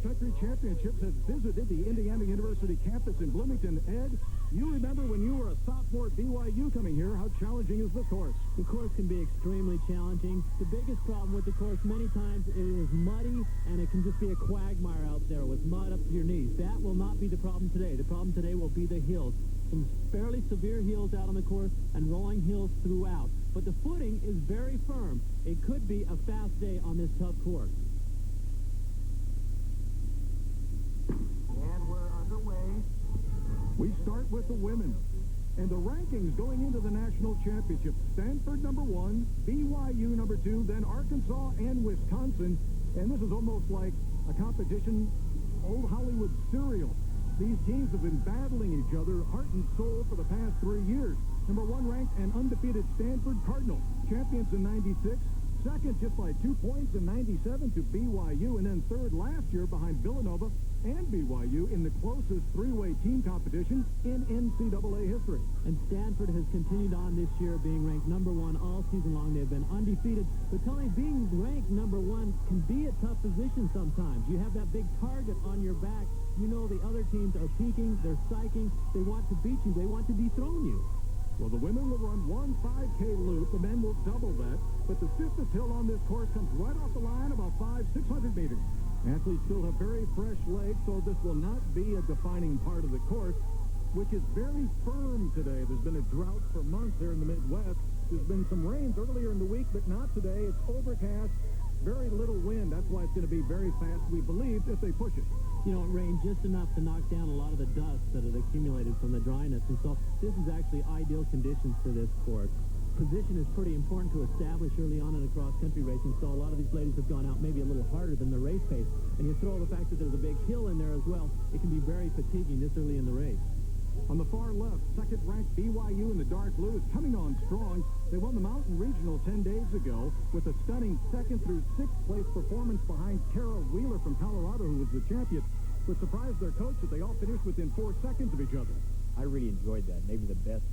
Country Championships has visited the Indiana University campus in Bloomington. Ed, you remember when you were a sophomore at BYU coming here. How challenging is the course? The course can be extremely challenging. The biggest problem with the course many times it is muddy, and it can just be a quagmire out there with mud up to your knees. That will not be the problem today. The problem today will be the hills. Some fairly severe hills out on the course and rolling hills throughout. But the footing is very firm. It could be a fast day on this tough course. And we're underway. We start with the women. And the rankings going into the national championship. Stanford number 1, BYU number 2, then Arkansas and Wisconsin. And this is almost like a competition, old Hollywood serial. These teams have been battling each other heart and soul for the past 3 years. Number 1 ranked and undefeated Stanford Cardinal, champions in '96. Second, just by 2 points in '97 to BYU, and then third last year behind Villanova and BYU in the closest three-way team competition in NCAA history. And Stanford has continued on this year being ranked number 1 all season long. They've been undefeated. But Tony, being ranked number 1 can be a tough position sometimes. You have that big target on your back. You know the other teams are peaking, they're psyching, they want to beat you, they want to dethrone you. Well, the women will run one 5K loop. The men will double that. But the stiffest hill on this course comes right off the line, about 500-600 meters. Athletes still have very fresh legs, so this will not be a defining part of the course, which is very firm today. There's been a drought for months here in the Midwest. There's been some rains earlier in the week, but not today. It's overcast, very little wind. That's why it's going to be very fast, we believe, if they push it. You know, it rained just enough to knock down a lot of the dust that had accumulated from the dryness, and so this is actually ideal conditions for this course. Position is pretty important to establish early on in a cross-country racing, so a lot of these ladies have gone out maybe a little harder than the race pace. And you throw the fact that there's a big hill in there as well, it can be very fatiguing this early in the race. On the far left, second-ranked BYU in the dark blue is coming on strong. They won the Mountain Regional 10 days ago with a stunning second through sixth place performance behind Tara Wheeler from Colorado, who was the champion. But surprised their coach that they all finished within 4 seconds of each other. I really enjoyed that. Maybe the best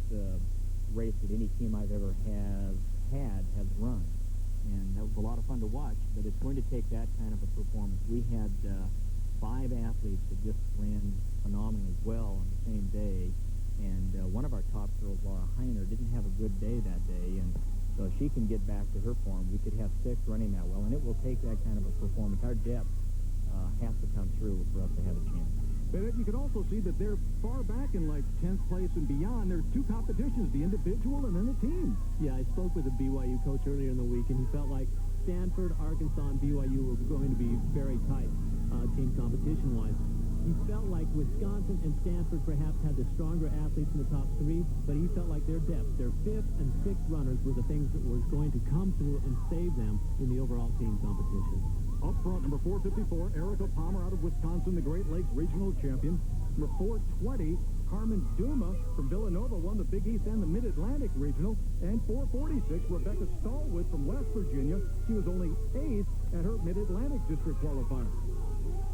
race that any team I've ever has run. And that was a lot of fun to watch, but it's going to take that kind of a performance. We had 5 athletes that just ran phenomenally well on the same day, and one of our top girls, Laura Heiner, didn't have a good day that day, and so if she can get back to her form, we could have 6 running that well, and it will take that kind of a performance. Our depth has to come through for us to have a chance. But you can also see that they're far back in like 10th place and beyond. There's 2 competitions, the individual and then the team. Yeah, I spoke with a BYU coach earlier in the week, and he felt like Stanford, Arkansas, and BYU were going to be very tight team competition-wise. He felt like Wisconsin and Stanford perhaps had the stronger athletes in the top 3, but he felt like their depth, their 5th and 6th runners were the things that were going to come through and save them in the overall team competition. Up front, number 454, Erica Palmer out of Wisconsin, the Great Lakes Regional Champion. Number 420, Carmen Duma from Villanova won the Big East and the Mid-Atlantic Regional. And 446, Rebecca Stallwood from West Virginia. She was only 8th at her Mid-Atlantic District qualifier.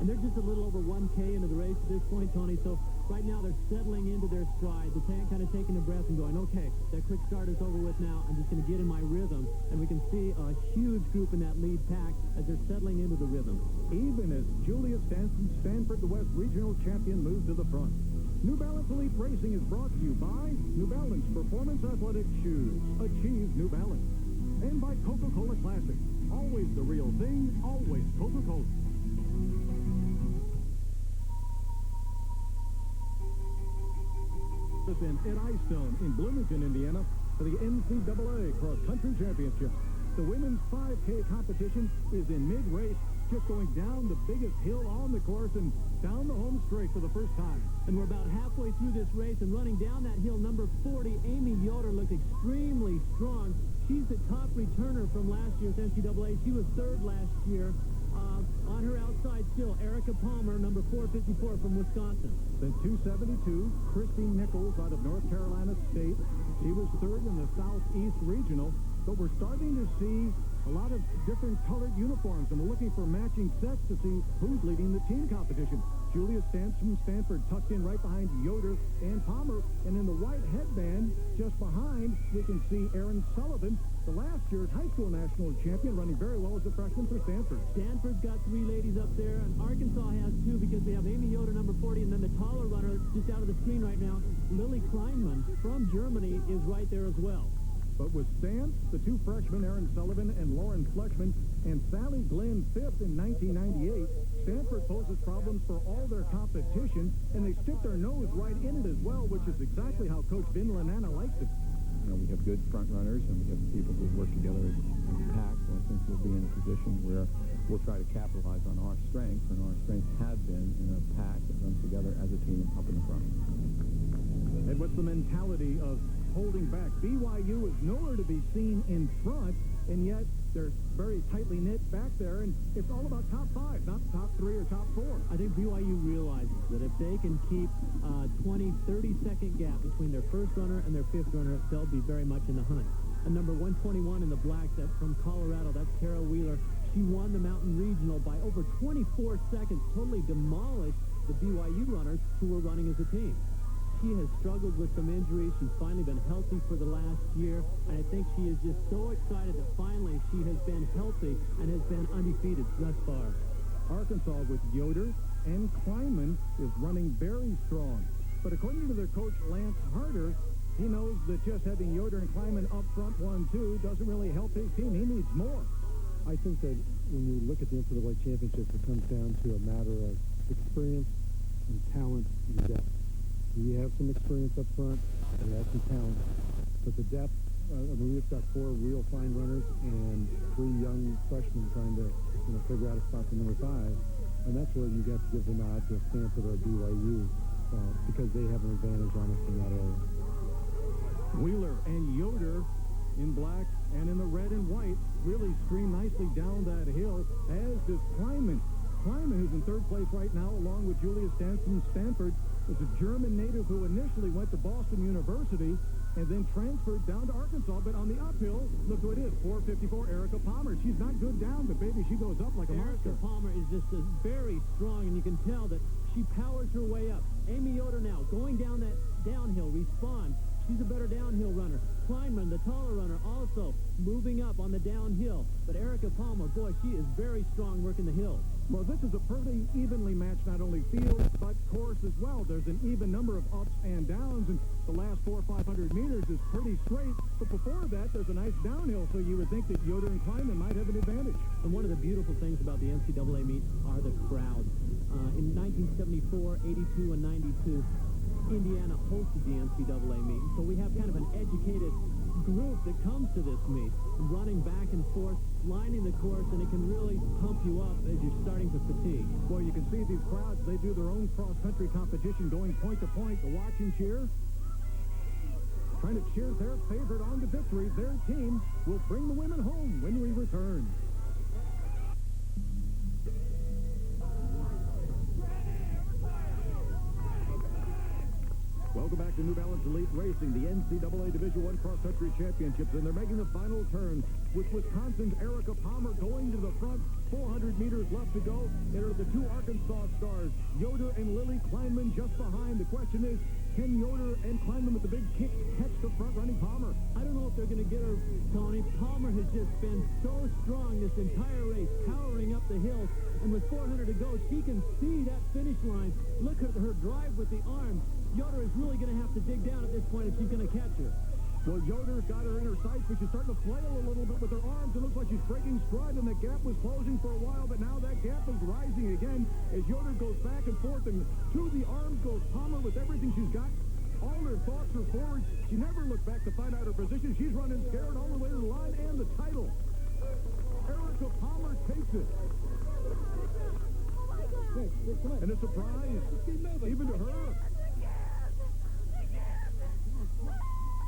And they're just a little over 1K into the race at this point, Tony, so right now they're settling into their stride. They're kind of taking a breath and going, okay, that quick start is over with now. I'm just going to get in my rhythm. And we can see a huge group in that lead pack as they're settling into the rhythm. Even as Julia Stanford, the West Regional Champion, moves to the front. New Balance Elite Racing is brought to you by New Balance Performance Athletic Shoes. Achieve New Balance. And by Coca-Cola Classic. Always the real thing, always Coca-Cola. In Ed Eyestone in Bloomington, Indiana, for the NCAA Cross Country Championship. The women's 5K competition is in mid-race, just going down the biggest hill on the course and down the home straight for the first time. And we're about halfway through this race, and running down that hill, number 40, Amy Yoder, looked extremely strong. She's the top returner from last year's NCAA. She was 3rd last year. On her outside still, Erica Palmer, number 454 from Wisconsin. Then 272, Christine Nichols out of North Carolina State. She was 3rd in the Southeast Regional. But we're starting to see a lot of different colored uniforms, and we're looking for matching sets to see who's leading the team competition. Julia Stantz from Stanford tucked in right behind Yoder and Palmer. And in the white headband, just behind, we can see Erin Sullivan, the last year's high school national champion, running very well as a freshman for Stanford. Stanford's got 3 ladies up there, and Arkansas has 2 because we have Amy Yoder, number 40, and then the taller runner just out of the screen right now, Lily Kleinman from Germany, is right there as well. But with Stantz, the 2 freshmen, Erin Sullivan and Lauren Fleshman, and Sally Glenn 5th in 1998, Stanford poses problems for all their competition, and they stick their nose right in it as well, which is exactly how Coach Vin Lanana likes it. You know, we have good front runners, and we have people who work together as a pack, so I think we'll be in a position where we'll try to capitalize on our strengths, and our strengths have been in a pack that runs together as a team up in the front. And what's the mentality of holding back? BYU is nowhere to be seen in front, and yet they're very tightly knit back there, and it's all about top 5, not top 3 or top 4. I think BYU realizes that if they can keep a 20, 30-second gap between their first runner and their 5th runner, they'll be very much in the hunt. And number 121 in the black, that's from Colorado, that's Tara Wheeler. She won the Mountain Regional by over 24 seconds, totally demolished the BYU runners who were running as a team. She has struggled with some injuries. She's finally been healthy for the last year, and I think she is just so excited that finally she has been healthy and has been undefeated thus far. Arkansas with Yoder and Kleinman is running very strong. But according to their coach, Lance Harder, he knows that just having Yoder and Kleinman up front 1-2 doesn't really help his team. He needs more. I think that when you look at the NCAA championship, it comes down to a matter of experience and talent and depth. We have some experience up front, we have some talent, but the depth, we've got 4 real fine runners and 3 young freshmen trying to figure out a spot for number 5, and that's where you got to give the nod to Stanford or BYU because they have an advantage on us in that area. Wheeler and Yoder in black and in the red and white really stream nicely down that hill, as does Kleinman. Kleinman, who's in 3rd place right now, along with Julia Stantz from Stanford, is a German native who initially went to Boston University and then transferred down to Arkansas. But on the uphill, look who it is, 4:54, Erica Palmer. She's not good down, but baby, she goes up like a monster. Erica Palmer is just very strong, and you can tell that she powers her way up. Amy Yoder now going down that downhill, responds. She's a better downhill runner. Kleinman, the taller runner, also moving up on the downhill. But Erica Palmer, boy, she is very strong working the hill. Well, this is a pretty evenly matched not only field, but course as well. There's an even number of ups and downs, and the last 400 or 500 meters is pretty straight. But before that, there's a nice downhill, so you would think that Yoder and Kleinman might have an advantage. And one of the beautiful things about the NCAA meets are the crowds. In 1974, 82, and 92, Indiana hosted the NCAA meet. So we have kind of an educated group that comes to this meet, running back and forth, lining the course, and it can really pump you up as you're starting to fatigue. Well, you can see these crowds, they do their own cross-country competition, going point to point to watch and cheer. Trying to cheer their favorite on to victory. Their team will bring the women home when we return. Welcome back to New Balance Elite Racing, the NCAA Division I Cross-Country Championships, and they're making the final turn with Wisconsin's Erica Palmer going to the front. 400 meters left to go. There are the 2 Arkansas stars, Yoder and Lily Kleinman, just behind. The question is, can Yoder and Kleinman with the big kick catch the front-running Palmer? I don't know if they're going to get her, Tony. Palmer has just been so strong this entire race, powering up the hills, and with 400 to go, she can see that finish line. Look at her drive with the arms. Yoder is really going to have to dig down at this point if she's going to catch her. Well, Yoder's got her in her sights, but she's starting to flail a little bit with her arms. It looks like she's breaking stride, and the gap was closing for a while, but now that gap is rising again as Yoder goes back and forth, and to the arms goes Palmer with everything she's got. All her thoughts are forward. She never looked back to find out her position. She's running scared all the way to the line, and the title. Erica Palmer takes it. And a surprise, even to her.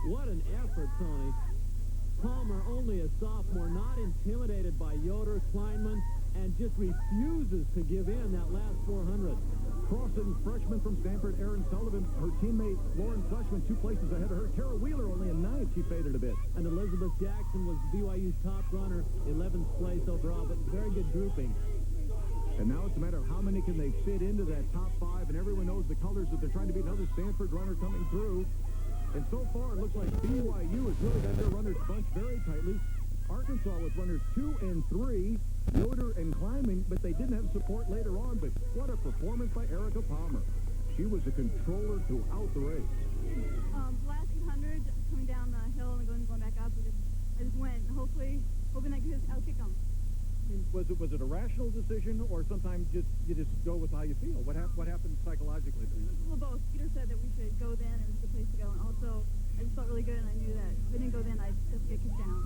What an effort, Tony. Palmer, only a sophomore, not intimidated by Yoder, Kleinman, and just refuses to give in that last 400. Crossing freshman from Stanford, Erin Sullivan. Her teammate, Lauren Fleshman, 2 places ahead of her. Tara Wheeler only in 9th. She faded a bit. And Elizabeth Jackson was BYU's top runner, 11th place overall, but very good grouping. And now it's a matter of how many can they fit into that top 5, and everyone knows the colors that they're trying to beat. Another Stanford runner coming through. And so far, it looks like BYU has really got their runners bunched very tightly. Arkansas with runners 2 and 3, Yoder and climbing, but they didn't have support later on. But what a performance by Erica Palmer. She was a controller throughout the race. Last 800, coming down the hill and going back up, I just went, hoping I could outkick them. Was it a rational decision, or sometimes you just go with how you feel? What happened psychologically? Well, both. Peter said that we should go then, it was a good place to go, and also I just felt really good, and I knew that if I didn't go then, I'd just get kicked down.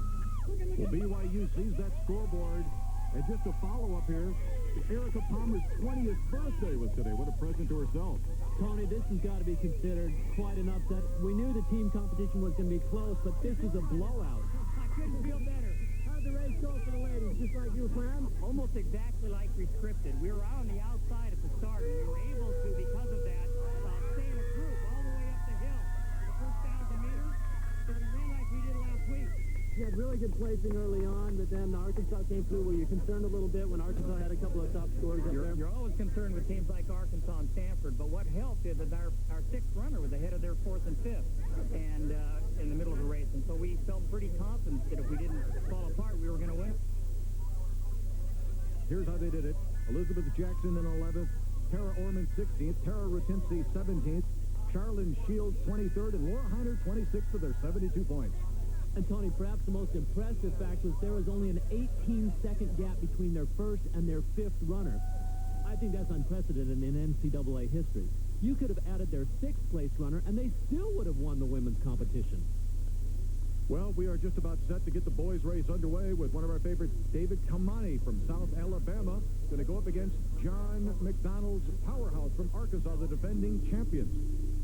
Well, BYU sees that scoreboard, and just a follow-up here, Erica Palmer's 20th birthday was today. What a present to herself. Tony, this has got to be considered quite an upset. We knew the team competition was going to be close, but this is a blowout. I couldn't feel better. How'd the race go for the ladies? Just like you planned? Almost exactly like we scripted. We were out on the outside at the start, and we were able to, because of that, stay in a group all the way up the hill. The first 1,000 meters, so we ran like we did last week. You had really good placing early on, but then Arkansas came through. Were you concerned a little bit when Arkansas had a couple of top scores up there? You're always concerned with teams like Arkansas and Stanford, but what helped is that our sixth runner was ahead of their fourth and fifth, and in the middle of the race, and so we felt pretty confident that if we didn't fall apart, we were going to win. Here's how they did it. Elizabeth Jackson in 11th, Tara Orman 16th, Tara Rutinsky 17th, Charlene Shields 23rd, and Laura Heiner 26th for their 72 points. And Tony, perhaps the most impressive fact was there was only an 18-second gap between their first and their fifth runner. I think that's unprecedented in NCAA history. You could have added their sixth-place runner, and they still would have won the women's competition. Well, we are just about set to get the boys' race underway with one of our favorites, David Kamani from South Alabama, going to go up against John McDonald's powerhouse from Arkansas, the defending champions.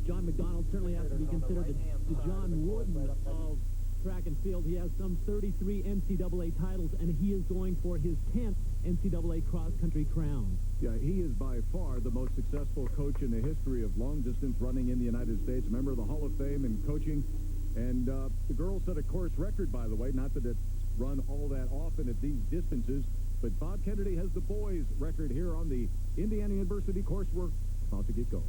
John McDonald certainly has to be considered the John Wooden of track and field. He has some 33 NCAA titles, and he is going for his 10th NCAA cross-country crown. Yeah, he is by far the most successful coach in the history of long-distance running in the United States, a member of the Hall of Fame in coaching. And the girls set a course record, by the way, not that it's run all that often at these distances, but Bob Kennedy has the boys' record here on the Indiana University course. We're about to get going.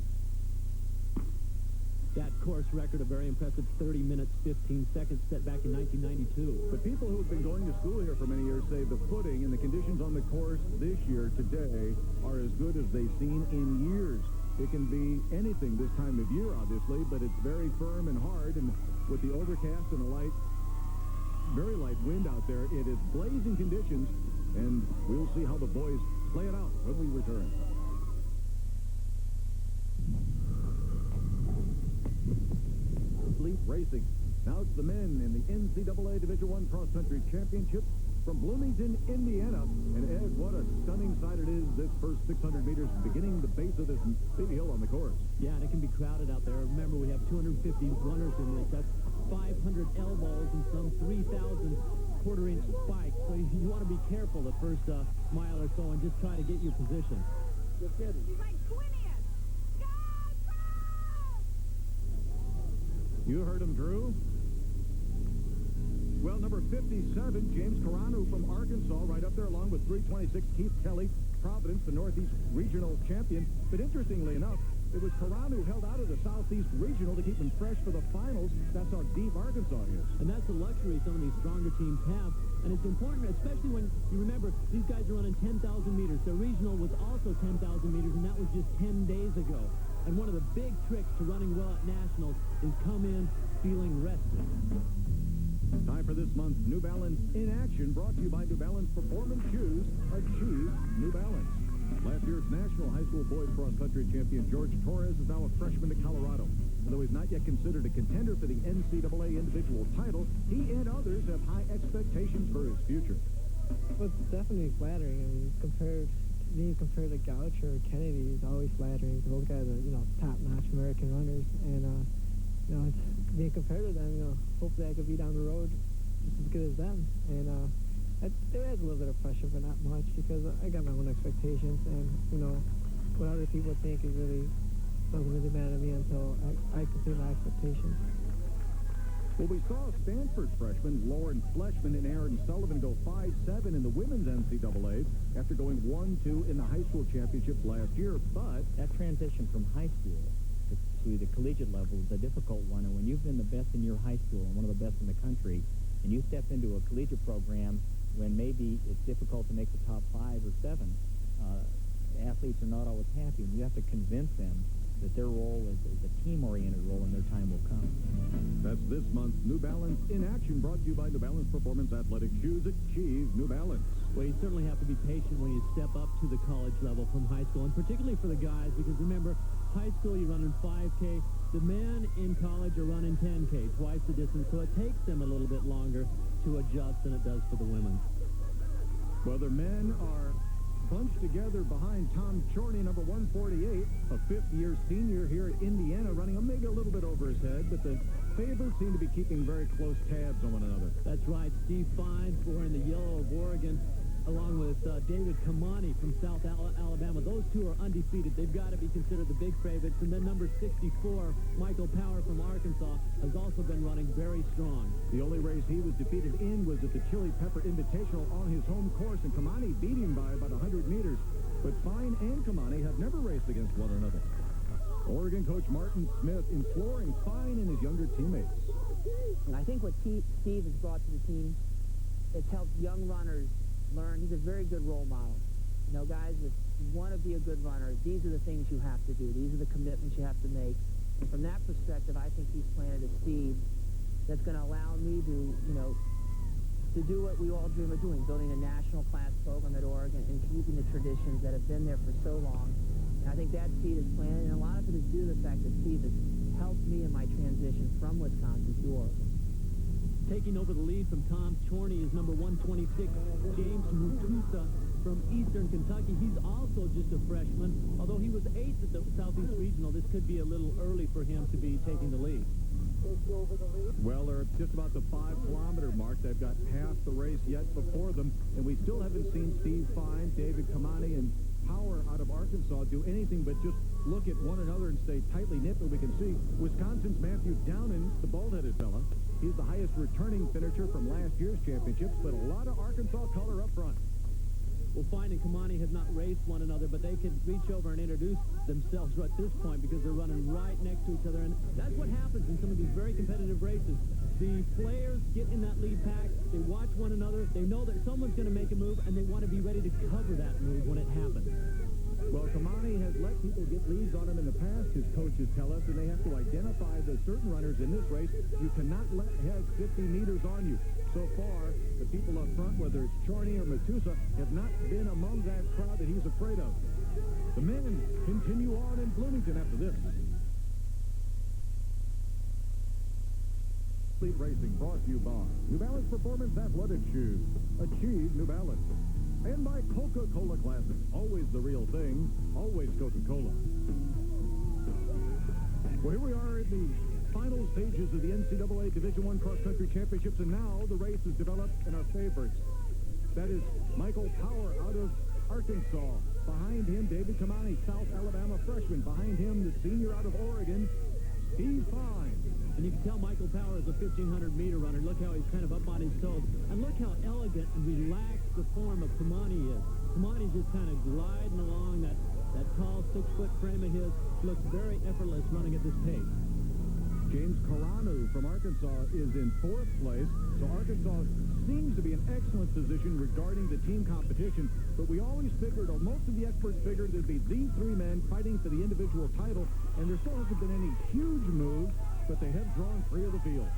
That course record, a very impressive 30 minutes, 15 seconds set back in 1992. But people who have been going to school here for many years say the footing and the conditions on the course this year, today, are as good as they've seen in years. It can be anything this time of year, obviously, but it's very firm and hard, and with the overcast and a very light wind out there, it is blazing conditions, and we'll see how the boys play it out when we return. Racing. Now it's the men in the NCAA Division I Cross Country Championship from Bloomington, Indiana. And Ed, what a stunning sight it is, this first 600 meters beginning the base of this big hill on the course. Yeah, and it can be crowded out there. Remember, we have 250 runners in this. That's 500 elbows and some 3,000 quarter-inch spikes. So you want to be careful the first mile or so and just try to get your position. She's like 20th. You heard him, Drew. Well, number 57, James Carano from Arkansas, right up there along with 326 Keith Kelly, Providence, the Northeast Regional champion. But interestingly enough, it was Carano who held out of the Southeast Regional to keep them fresh for the finals. That's how deep Arkansas is. And that's the luxury some of these stronger teams have. And it's important, especially when you remember these guys are running 10,000 meters. The regional was also 10,000 meters, and that was just 10 days ago. And one of the big tricks to running well at nationals is come in feeling rested. Time for this month's New Balance in Action, brought to you by New Balance Performance Shoes. Achieve New Balance. Last year's National High School Boys Cross Country champion George Torres is now a freshman at Colorado. Although he's not yet considered a contender for the NCAA individual title, he and others have high expectations for his future. Well, it's definitely flattering. I mean, being compared to Gouch or Kennedy is always flattering, because those guys are, top-notch American runners, and, it's being compared to them, hopefully I could be down the road just as good as them, and, it adds a little bit of pressure, but not much, because I got my own expectations, and, what other people think doesn't really matter to me until I complete my expectations. 1 minute Well, we saw Stanford freshman Lauren Fleshman and Aaron Sullivan go 5-7 in the women's NCAA after going 1-2 in the high school championships last year, but that transition from high school to the collegiate level is a difficult one, and when you've been the best in your high school and one of the best in the country, and you step into a collegiate program when maybe it's difficult to make the top 5 or 7, athletes are not always happy, and you have to convince them that their role is a team-oriented role and their time will come. That's this month's New Balance in Action, brought to you by New Balance Performance Athletic Shoes. Achieve New Balance. Well, you certainly have to be patient when you step up to the college level from high school, and particularly for the guys, because remember, high school you're running 5K. The men in college are running 10K, twice the distance, so it takes them a little bit longer to adjust than it does for the women. Well, the men are bunched together behind Tom Chorney, number 148, a fifth-year senior here at Indiana, running maybe a little bit over his head, but the favorites seem to be keeping very close tabs on one another. That's right. Steve Fine, wearing the yellow of Oregon, along with David Kamani from South Alabama. Those two are undefeated. They've got to be considered the big favorites. And then number 64, Michael Power from Arkansas, has also been running very strong. The only race he was defeated in was at the Chili Pepper Invitational on his home course, and Kamani beat him by about 100 meters. But Fine and Kamani have never raced against one another. Oregon coach Martin Smith imploring Fine and his younger teammates. And I think what Steve has brought to the team, it's helped young runners learn. He's a very good role model. You know, guys, if you want to be a good runner, these are the things you have to do. These are the commitments you have to make. And from that perspective, I think he's planted a seed that's going to allow me to, you know, to do what we all dream of doing, building a national class program at Oregon and keeping the traditions that have been there for so long. And I think that seed is planted, and a lot of it is due to the fact that Steve has helped me in my transition from Wisconsin to Oregon. Taking over the lead from Tom Chorney is number 126, James Mutusa from Eastern Kentucky. He's also just a freshman. Although he was 8th at the Southeast Regional, this could be a little early for him to be taking the lead. Well, they're just about the 5-kilometer mark. They've got half the race yet before them, and we still haven't seen Steve Fine, David Kamani, and Power out of Arkansas do anything but just look at one another and stay tightly knit. But we can see Wisconsin's Matthew Downen, the bald-headed fella. He's the highest returning finisher from last year's championships, but a lot of Arkansas color up front. Well, Fine and Kamani have not raced one another, but they can reach over and introduce themselves at this point because they're running right next to each other. And that's what happens in some of these very competitive races. The players get in that lead pack, they watch one another, they know that someone's going to make a move, and they want to be ready to cover that move when it happens. Well, Kamani has let people get leads on him in the past, his coaches tell us, and they have to identify the certain runners in this race. You cannot let have 50 meters on you. So far, the people up front, whether it's Chorney or Matusa, have not been among that crowd that he's afraid of. The men continue on in Bloomington after this. Fleet Racing brought to you by New Balance Performance Athletic Shoes. Achieve New Balance. And by Coca-Cola Classic. Always the real thing. Always Coca-Cola. Well, here we are in the final stages of the NCAA Division I Cross Country Championships, and now the race is developed in our favorites. That is Michael Power out of Arkansas. Behind him, David Kamani, South Alabama freshman. Behind him, the senior out of Oregon, Steve Fine. And you can tell Michael Power is a 1,500-meter runner. Look how he's kind of up on his toes. And look how elegant and relaxed the form of Kamani is. Kamani's just kind of gliding along that tall 6-foot frame of his. Looks very effortless running at this pace. James Carano from Arkansas is in 4th place, so Arkansas seems to be in excellent position regarding the team competition, but we always figured, or most of the experts figured, there'd be these 3 men fighting for the individual title, and there still hasn't been any huge moves, but they have drawn 3 of the field.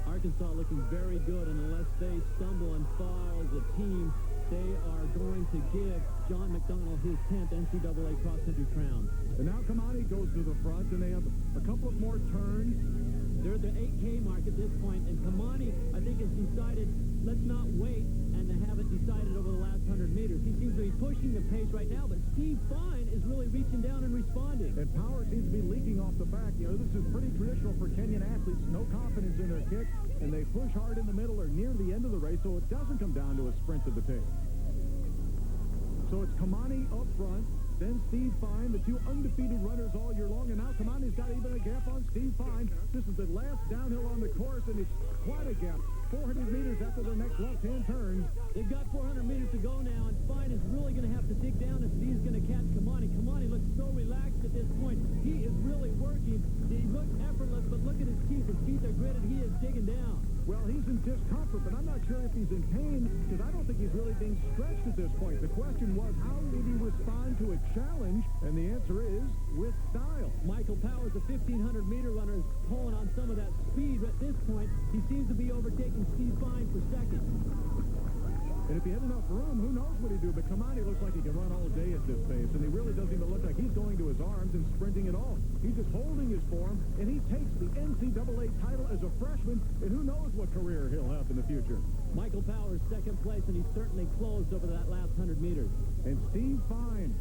Arkansas looking very good, and unless they stumble and fall as a team, they are going to give John McDonald his 10th NCAA cross-country crown. And now Kamani goes to the front, and they have a couple of more turns. They're at the 8K mark at this point, and Kamani, I think, has decided, let's not wait and have it decided over the last 100 meters. He seems to be pushing the pace right now, but Steve Fine is really reaching down and responding. And Power seems to be leaking off the back. You know, this is pretty traditional for Kenyan athletes. No confidence in their kick, and they push hard in the middle or near the end of the race, so it doesn't come down to a sprint of the pace. So it's Kamani up front, then Steve Fine, the two undefeated runners all year long, and now Kamani's got even a gap on Steve Fine. This is the last downhill on the course, and it's quite a gap. 400 meters after the next left-hand turn. They've got 400 meters to go now, and Fine is really going to have to dig down if Steve's going to catch Kamani. Kamani looks so relaxed at this point. He is really working. He looks effortless, but look at his teeth. His teeth are gritted. He is digging down. Well, he's in discomfort, but I'm not sure if he's in pain, because I don't think he's really being stretched at this point. The question was, how would he respond to a challenge? And the answer is, with style. Michael Powers, the 1,500-meter runner, is pulling on some of that speed. At this point, he seems to be overtaking Steve Fine for second. And if he had enough room, who knows what he'd do. But Kamani looks like he can run all day at this pace, and he really doesn't even look like he's going to his arms and sprinting at all. He's just holding his form, and he takes the NCAA title as a freshman, and who knows what career he'll have in the future. Michael Powers, second place, and he's certainly closed over that last 100 meters. And Steve Fine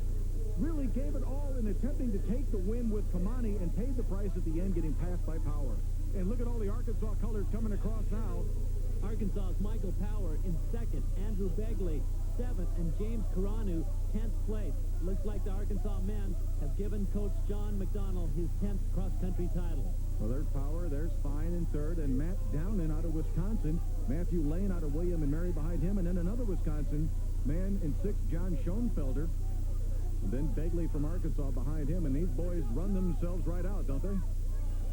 really gave it all in attempting to take the win with Kamani and paid the price at the end, getting passed by Power. And look at all the Arkansas colors coming across now. Arkansas's Michael Power in second, Andrew Begley 7th, and James Caranu 10th place. Looks like the Arkansas men have given Coach John McDonnell his 10th cross-country title. Well, there's Power, there's Fine in third, and Matt Downen out of Wisconsin, Matthew Lane out of William and Mary behind him, and then another Wisconsin man in sixth, John Schoenfelder. And then Begley from Arkansas behind him, and these boys run themselves right out, don't they?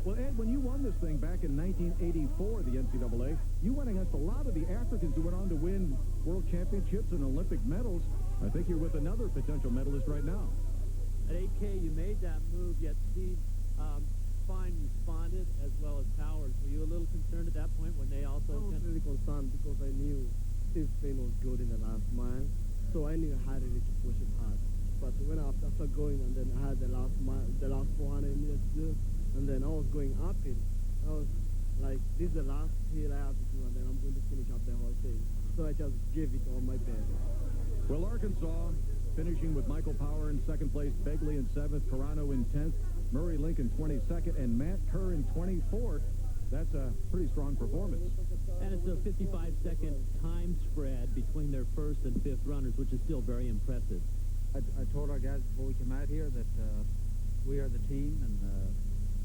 Well, Ed, when you won this thing back in 1984, the NCAA, you went against a lot of the Africans who went on to win world championships and Olympic medals. I think you're with another potential medalist right now. At 8K, you made that move, yet Steve Fine responded as well as Powers. Were you a little concerned at that point when they also... I was really concerned because I knew Steve Fine was good in the last mile, so I knew I had really to push him hard. But when after going, and then I had the last mile, the last 400 meters to do, and then I was going uphill. I was like, this is the last hill I have to do, and then I'm going to finish up the whole thing. So I just gave it all my best. Well, Arkansas finishing with Michael Power in second place, Begley in 7th, Carano in 10th, Murray Lincoln 22nd, and Matt Kerr in 24th. That's a pretty strong performance. And it's a 55-second time spread between their first and fifth runners, which is still very impressive. I told our guys before we came out here that we are the team, and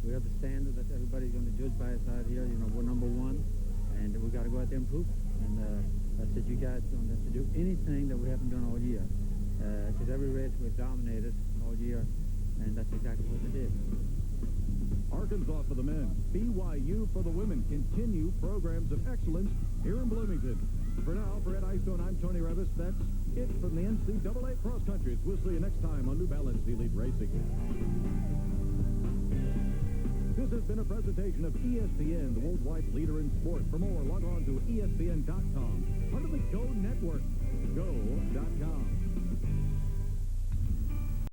we have the standard that everybody's going to judge by us out here. You know, we're number one, and we got to go out there and prove it. And I said, you guys don't have to do anything that we haven't done all year, because every race we've dominated all year, and that's exactly what they did. Arkansas for the men, BYU for the women continue programs of excellence here in Bloomington. For now, for Ed Eyestone, I'm Tony Revis. That's it from the NCAA Cross Countries. We'll see you next time on New Balance Elite Racing. This has been a presentation of ESPN, the worldwide leader in sport. For more, log on to ESPN.com. Part of the Go Network. Go.com.